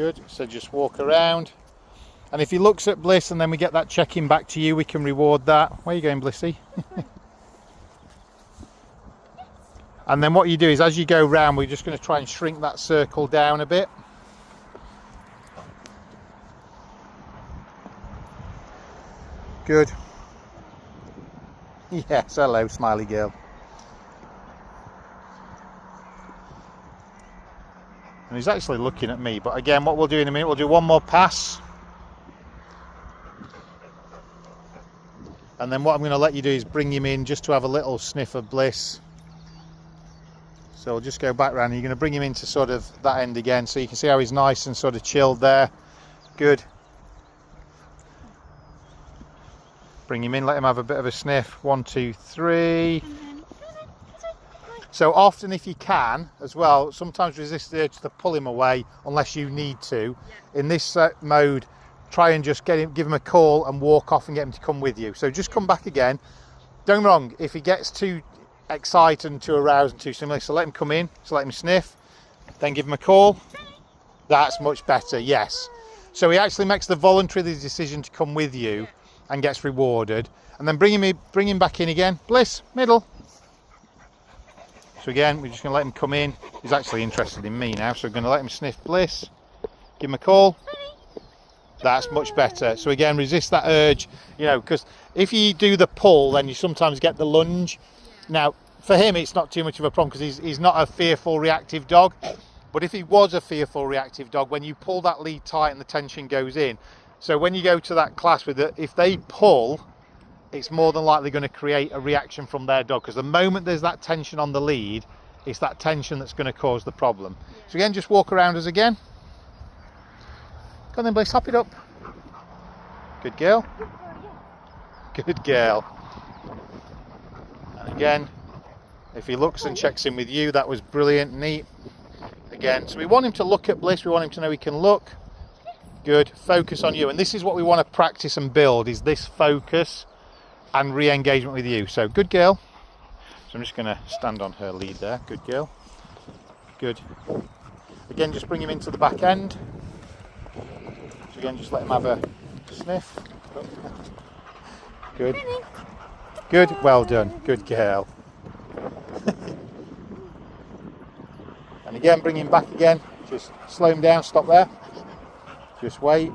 Good, so just walk around. And if he looks at Bliss and then we get that check-in back to you, we can reward that. Where are you going, Blissy? And then what you do is as you go round, we're just going to try and shrink that circle down a bit. Good. Yes, hello, smiley girl. And he's actually looking at me, but again, what we'll do in a minute, we'll do one more pass. And then what I'm going to let you do is bring him in just to have a little sniff of Bliss. So we'll just go back round. You're going to bring him into sort of that end again, so you can see how he's nice and sort of chilled there. Good. Bring him in, let him have a bit of a sniff. 1, 2, 3. So often, if you can as well, sometimes resist the urge to pull him away unless you need to. In this mode, try and just give him a call and walk off and get him to come with you. So just come back again. Don't get me wrong, if he gets too excited and too aroused and too similar, so let him come in, so let him sniff, then give him a call. That's much better, yes. So he actually makes the voluntary decision to come with you and gets rewarded. And then bring him back in again. Bliss, middle. So again, we're just going to let him come in. He's actually interested in me now, so we're going to let him sniff Bliss. Give him a call. That's much better. So again, resist that urge, you know, because if you do the pull, then you sometimes get the lunge. Now, for him, it's not too much of a problem because he's not a fearful, reactive dog. But if he was a fearful, reactive dog, when you pull that lead tight and the tension goes in, so when you go to that class with it, if they pull, it's more than likely going to create a reaction from their dog, because the moment there's that tension on the lead, it's that tension that's going to cause the problem. So again, just walk around us again. Come on then, Bliss, hop it up. Good girl. Good girl. And again, if he looks and checks in with you, that was brilliant, neat. Again, so we want him to look at Bliss, we want him to know he can look. Good, focus on you. And this is what we want to practice and build, is this focus and re-engagement with you. So good girl. So I'm just going to stand on her lead there. Good girl. Good. Again, just bring him into the back end. So again, just let him have a sniff. Good. Good. Well done. Good girl. And again, bring him back again. Just slow him down. Stop there. Just wait.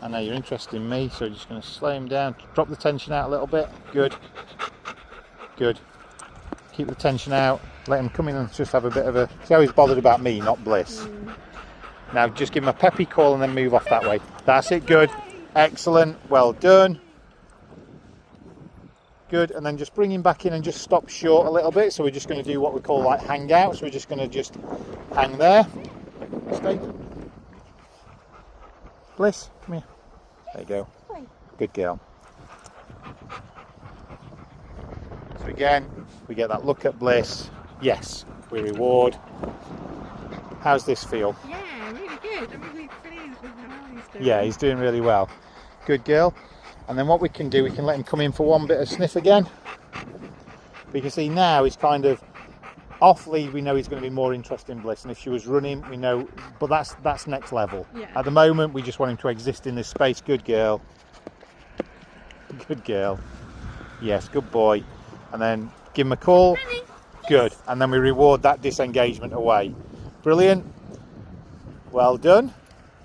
I know you're interested in me, so just going to slow him down. Drop the tension out a little bit. Good. Good. Keep the tension out. Let him come in and just have a bit of a... See how he's bothered about me, not Bliss. Now just give him a peppy call and then move off that way. That's it. Good. Excellent. Well done. Good. And then just bring him back in and just stop short a little bit. So we're just going to do what we call like hang out. So we're just going to just hang there. Stay. Bliss, come here. There you go. Good girl. So again, we get that look at Bliss. Yes, we reward. How's this feel? Yeah, really good. I'm really pleased with how he's doing. Yeah, he's doing really well. Good girl. And then what we can do, we can let him come in for one bit of sniff again. But you can see now he's kind of off lead. We know he's going to be more interested in Bliss, and if she was running, we know, but that's next level. Yeah. At the moment, we just want him to exist in this space. Good girl. Good girl. Yes, good boy. And then give him a call. Honey. Good. And then we reward that disengagement away. Brilliant. Well done.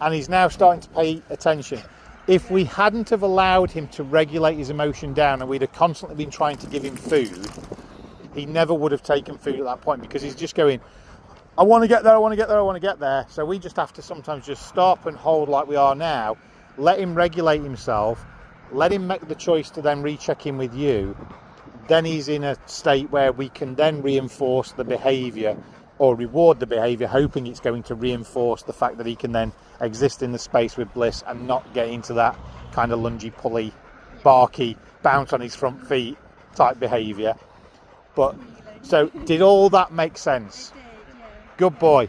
And he's now starting to pay attention. If we hadn't have allowed him to regulate his emotion down and we'd have constantly been trying to give him food, he never would have taken food at that point, because he's just going, I want to get there, I want to get there, I want to get there. So we just have to sometimes just stop and hold like we are now, let him regulate himself, let him make the choice to then recheck in with you. Then he's in a state where we can then reinforce the behaviour or reward the behaviour, hoping it's going to reinforce the fact that he can then exist in the space with Bliss and not get into that kind of lungy, pulley, barky, bounce on his front feet type behaviour. But so did all that make sense? Good boy.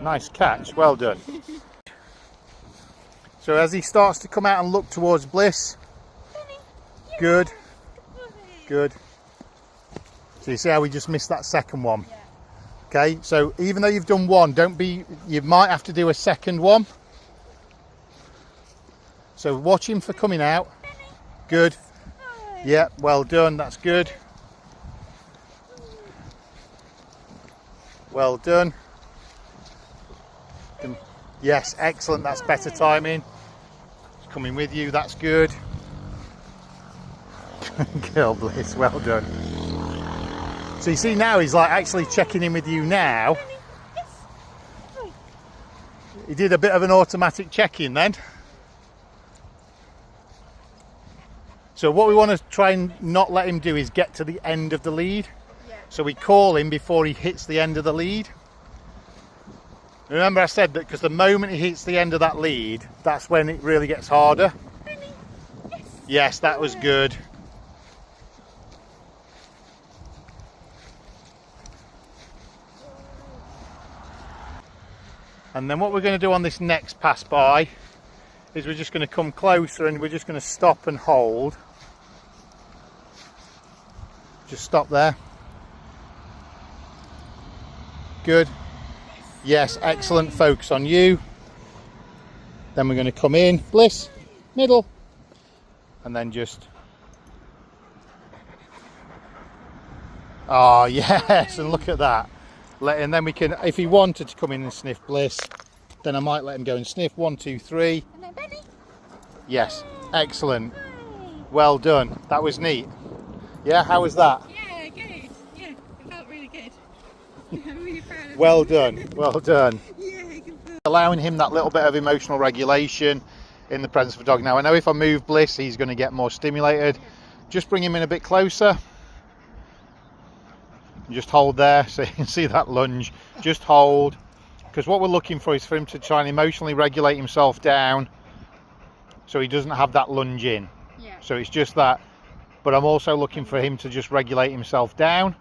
Nice catch. Well done. So as he starts to come out and look towards Bliss, good, good. So you see how we just missed that second one? Okay, so even though you've done one, you might have to do a second one. So watch him for coming out. Good. Yeah, well done, that's good. Well done. Yes, excellent, that's better timing. He's coming with you, that's good. Girl Bliss, well done. So you see now he's like actually checking in with you now. He did a bit of an automatic check-in then. So what we want to try and not let him do is get to the end of the lead. Yeah. So we call him before he hits the end of the lead. Remember I said that because the moment he hits the end of that lead, that's when it really gets harder. Yes, that was good. And then what we're going to do on this next pass by is we're just going to come closer and we're just going to stop and hold. Just stop there. Good. Yes, excellent. Focus on you. Then we're going to come in. Bliss. Middle. And then just... Oh, yes. And look at that. And then we can, if he wanted to come in and sniff Bliss, then I might let him go and sniff. 1, 2, 3. And then Benny. Yes. Excellent. Well done. That was neat. Yeah, how was that? Yeah, good. Yeah, it felt really good. I'm really proud of Well you. done. Well done. Yeah, I can feel. Allowing him that little bit of emotional regulation in the presence of a dog. Now I know if I move Bliss, he's going to get more stimulated. Just bring him in a bit closer. Just hold there so you can see that lunge. Just hold, because what we're looking for is for him to try and emotionally regulate himself down so he doesn't have that lunge in. Yeah. So it's just that, but I'm also looking for him to just regulate himself down,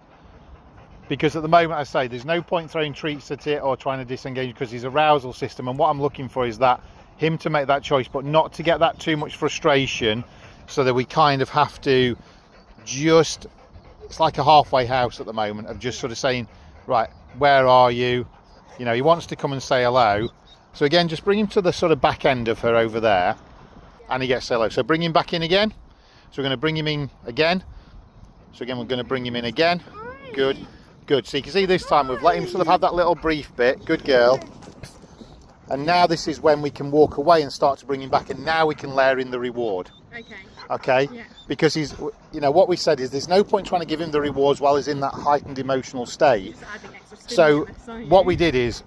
because at the moment I say there's no point throwing treats at it or trying to disengage because his arousal system, and what I'm looking for is that him to make that choice but not to get that too much frustration, so that we kind of have to just, it's like a halfway house at the moment of just sort of saying, right, where are you? You know, he wants to come and say hello. So again, just bring him to the sort of back end of her over there and he gets hello. So bring him back in again. So we're going to bring him in again. So again, we're going to bring him in again. Good, good. So you can see this time we've let him sort of have that little brief bit. Good girl. And now this is when we can walk away and start to bring him back, and now we can layer in the reward. Okay. Okay, Yeah. because he's, you know, what we said is there's no point trying to give him the rewards while he's in that heightened emotional state. Just adding extra So stimulus, aren't what you? we did is,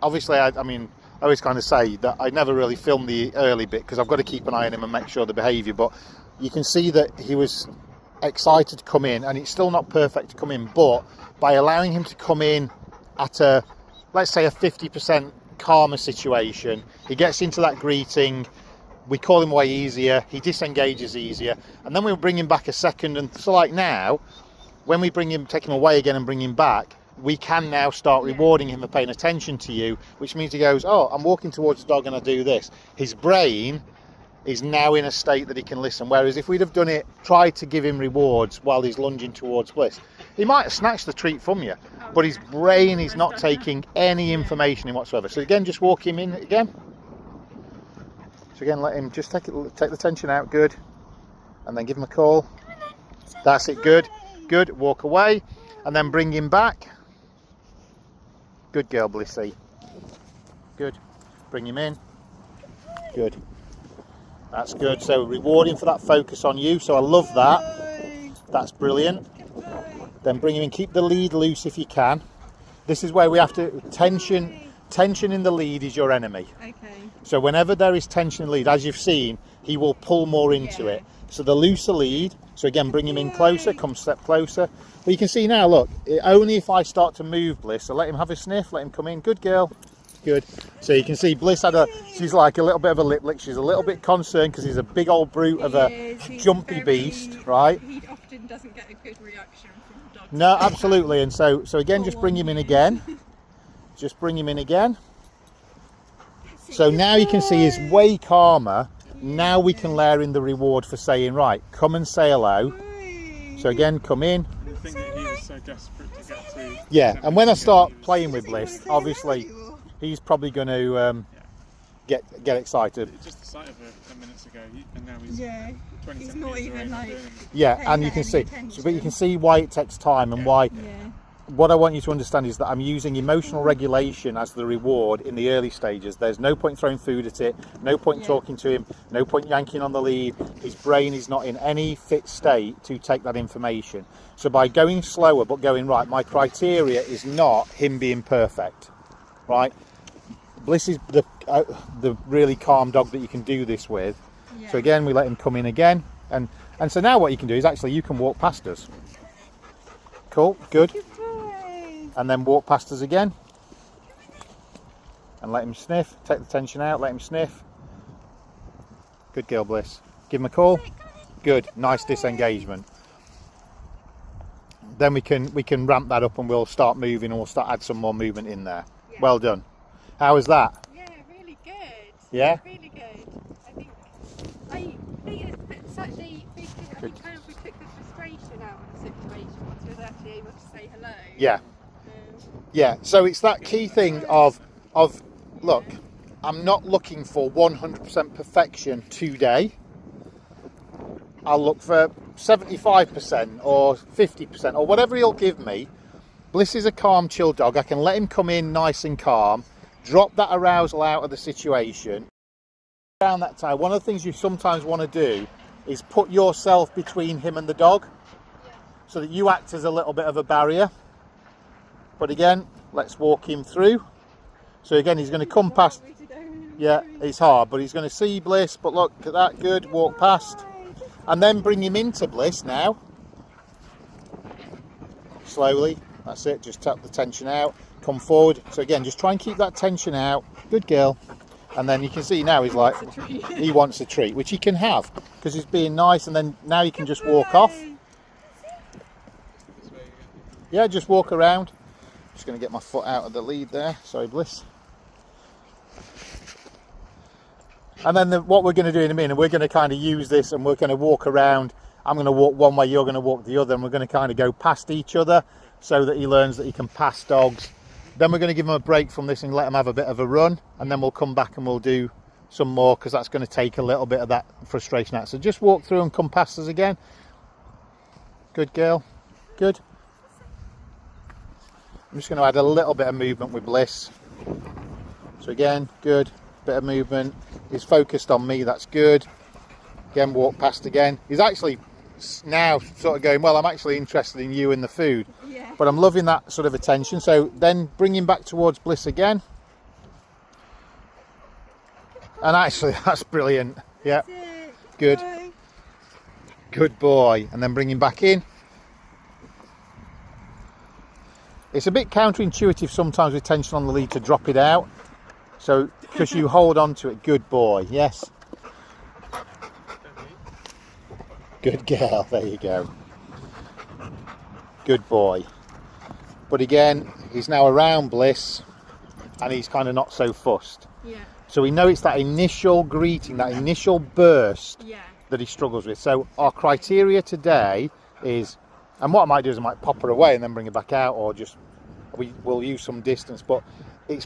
obviously, I mean, I always kind of say that I never really film the early bit because I've got to keep an eye on him and make sure the behaviour, but you can see that he was excited to come in, and it's still not perfect to come in, but by allowing him to come in at a, let's say a 50% calmer situation, he gets into that greeting, we call him away easier, he disengages easier, and then we'll bring him back a second. And so like now, when we bring him, take him away again and bring him back, we can now start rewarding him for paying attention to you, which means he goes, oh, I'm walking towards the dog and I do this. His brain is now in a state that he can listen, whereas if we'd have done it, tried to give him rewards while he's lunging towards Bliss, he might have snatched the treat from you, but his brain is not taking any information in whatsoever. So again, just walk him in again. So again, let him just take the tension out, good, and then give him a call. That's it, good, good. Walk away, and then bring him back. Good girl, Blissy. Good. Bring him in. Good. That's good. So reward him for that focus on you. So I love that. That's brilliant. Then bring him in. Keep the lead loose if you can. This is where we have to tension. Tension in the lead is your enemy. Okay. So whenever there is tension in the lead, as you've seen, he will pull more into it. So the looser lead, so again, bring him in closer, come step closer. But you can see now, look, only if I start to move Bliss, so let him have a sniff, let him come in. Good girl. Good. So you can see Bliss she's like a little bit of a lip lick. She's a little bit concerned because he's a big old brute of a jumpy beast, right? He often doesn't get a good reaction from dogs. No, absolutely. And so again, just bring him in again. Just bring him in again. So now you can see he's way calmer. Now we can layer in the reward for saying, right, come and say hello. So again, come in. I think that he was so desperate to get to. Yeah, and when I start playing with Bliss, obviously he's probably going to get excited. Just the sight of her 10 minutes ago, and now he's Yeah. 20 He's centimetres not away even from like. burning. Yeah, paying and you that can any see, attention. but you can see why it takes time and why. Yeah. What I want you to understand is that I'm using emotional regulation as the reward in the early stages. There's no point throwing food at it, no point Yeah. talking to him, no point yanking on the lead. His brain is not in any fit state to take that information. So by going slower but going right, my criteria is not him being perfect, right? Bliss is the really calm dog that you can do this with. Yeah. So again, we let him come in again, and so now what you can do is actually you can walk past us. Cool, good. Good boy. And then walk past us again and let him sniff. Take the tension out, let him sniff. Good girl, Bliss. Give him a call. Good, nice disengagement. Then we can ramp that up and we'll start moving, and we'll add some more movement in there. Yeah. Well done. How was that? Yeah, really good. Yeah? Really good. I think it's such a big thing. I think kind of we took the frustration out of the situation once we were actually able to say hello. Yeah. Yeah, so it's that key thing of look, I'm not looking for 100% perfection today. I'll look for 75% or 50% or whatever he'll give me. Bliss is a calm, chill dog. I can let him come in nice and calm, drop that arousal out of the situation. Around that time, one of the things you sometimes want to do is put yourself between him and the dog so that you act as a little bit of a barrier. But again, let's walk him through. So again, he's going to come past. Yeah, it's hard, but he's going to see Bliss. But look at that, good. Walk past. And then bring him into Bliss now. Slowly. That's it. Just tap the tension out. Come forward. So again, just try and keep that tension out. Good girl. And then you can see now he's like, he wants a treat, which he can have because he's being nice. And then now you can just walk off. Yeah, just walk around. Just going to get my foot out of the lead there. Sorry, Bliss. And then what we're going to do in a minute, we're going to kind of use this and we're going to walk around. I'm going to walk one way, you're going to walk the other, and we're going to kind of go past each other so that he learns that he can pass dogs. Then we're going to give him a break from this and let him have a bit of a run, and then we'll come back and we'll do some more because that's going to take a little bit of that frustration out. So just walk through and come past us again. Good girl. Good. I'm just going to add a little bit of movement with Bliss. So again, good. Bit of movement. He's focused on me, that's good. Again, walk past again. He's actually now sort of going, well, I'm actually interested in you and the food. Yeah. But I'm loving that sort of attention. So then bring him back towards Bliss again. And actually, that's brilliant. Yeah, good. Good boy. And then bring him back in. It's a bit counterintuitive sometimes with tension on the lead to drop it out. So, because you hold on to it, good boy, yes. Good girl, there you go. Good boy. But again, he's now around Bliss and he's kind of not so fussed. Yeah. So we know it's that initial greeting, that initial burst that he struggles with. So our criteria today is, and what I might do is I might pop her away and then bring her back out, or just we'll use some distance, but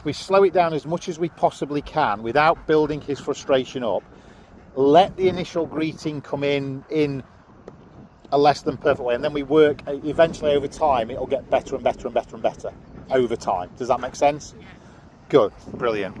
we slow it down as much as we possibly can without building his frustration up. Let the initial greeting come in a less than perfect way, and then we work eventually over time. It'll get better and better and better and better over time. Does that make sense? Yeah. Good, brilliant.